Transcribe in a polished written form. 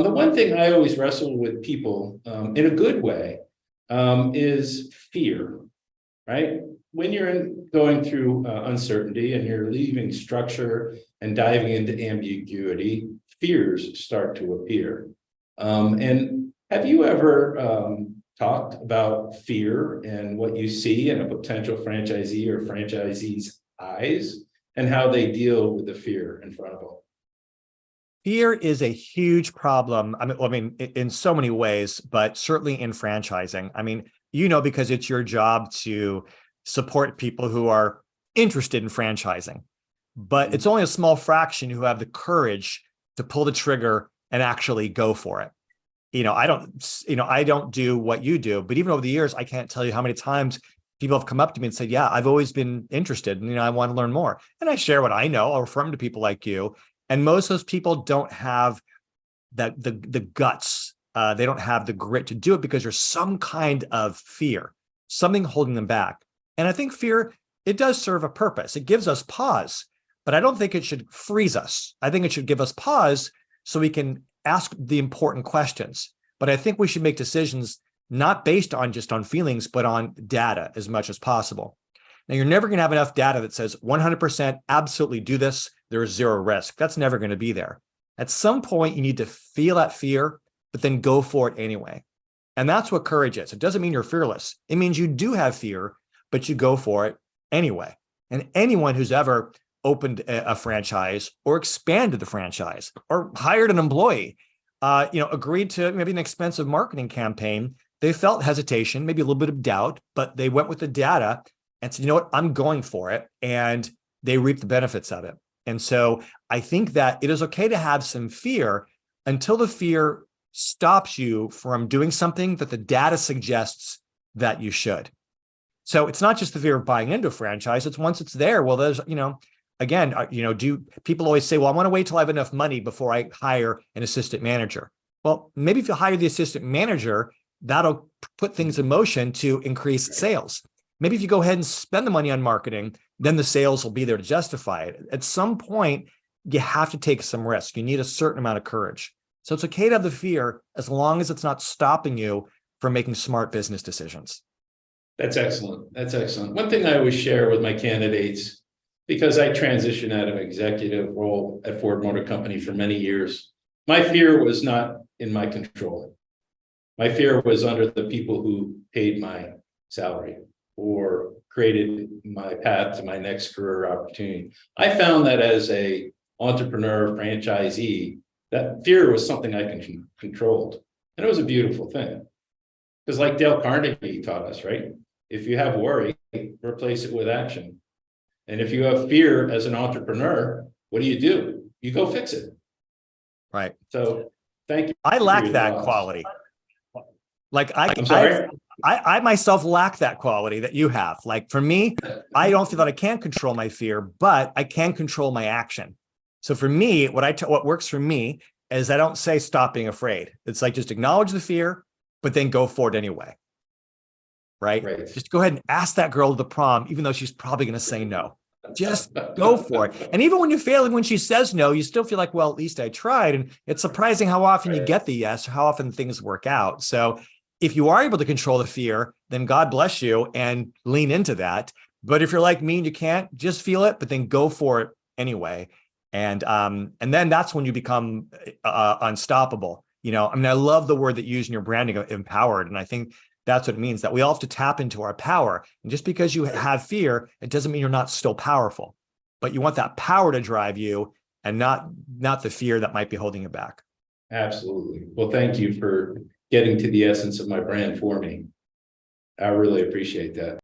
The one thing I always wrestle with people in a good way is fear, right? When you're going through uncertainty and you're leaving structure and diving into ambiguity, fears start to appear. And have you ever talked about fear and what you see in a potential franchisee or franchisee's eyes and how they deal with the fear in front of them? Fear is a huge problem. I mean, in so many ways, but certainly in franchising. I mean, because it's your job to support people who are interested in franchising, but it's only a small fraction who have the courage to pull the trigger and actually go for it. I don't do what you do, but even over the years, I can't tell you how many times people have come up to me and said, yeah, I've always been interested and, I want to learn more. And I share what I know. I'll refer them to people like you. And most of those people don't have the guts. They don't have the grit to do it because there's some kind of fear, something holding them back. And I think fear, it does serve a purpose. It gives us pause, but I don't think it should freeze us. I think it should give us pause so we can ask the important questions. But I think we should make decisions not based on just on feelings, but on data as much as possible. Now, you're never going to have enough data that says 100% absolutely do this. There is zero risk. That's never going to be there. At some point, you need to feel that fear, but then go for it anyway. And that's what courage is. It doesn't mean you're fearless. It means you do have fear, but you go for it anyway. And anyone who's ever opened a franchise or expanded the franchise or hired an employee, agreed to maybe an expensive marketing campaign, they felt hesitation, maybe a little bit of doubt, but they went with the data and said, you know what, I'm going for it. And they reap the benefits of it. And so I think that it is okay to have some fear until the fear stops you from doing something that the data suggests that you should. So it's not just the fear of buying into a franchise. It's once it's there. Well, there's, again, do people always say, well, I want to wait till I have enough money before I hire an assistant manager? Well, maybe if you hire the assistant manager, that'll put things in motion to increase sales. Maybe if you go ahead and spend the money on marketing, then the sales will be there to justify it. At some point, you have to take some risk. You need a certain amount of courage. So it's okay to have the fear as long as it's not stopping you from making smart business decisions. That's excellent. That's excellent. One thing I always share with my candidates, because I transitioned out of executive role at Ford Motor Company for many years, my fear was not in my control. My fear was under the people who paid my salary or created my path to my next career opportunity. I found that as a entrepreneur, franchisee, that fear was something I controlled. And it was a beautiful thing. Because like Dale Carnegie taught us, right? If you have worry, replace it with action. And if you have fear as an entrepreneur, what do? You go fix it. Right. So thank you. I lack that quality. Like I'm sorry? I myself lack that quality that you have. Like for me, I don't feel that I can control my fear, but I can control my action. So for me, what works for me is I don't say stop being afraid. It's like just acknowledge the fear, but then go for it anyway. Right? Just go ahead and ask that girl to the prom, even though she's probably going to say no. Just go for it. And even when you fail, when she says no, you still feel like, well, at least I tried. And it's surprising how often you get the yes, or how often things work out. So if you are able to control the fear, then God bless you and lean into that. But if you're like me and you can't, just feel it, but then go for it anyway. And then that's when you become unstoppable. I love the word that you use in your branding, empowered. And I think that's what it means, that we all have to tap into our power. And just because you have fear, it doesn't mean you're not still powerful, but you want that power to drive you and not the fear that might be holding you back. Absolutely. Well, thank you for getting to the essence of my brand for me. I really appreciate that.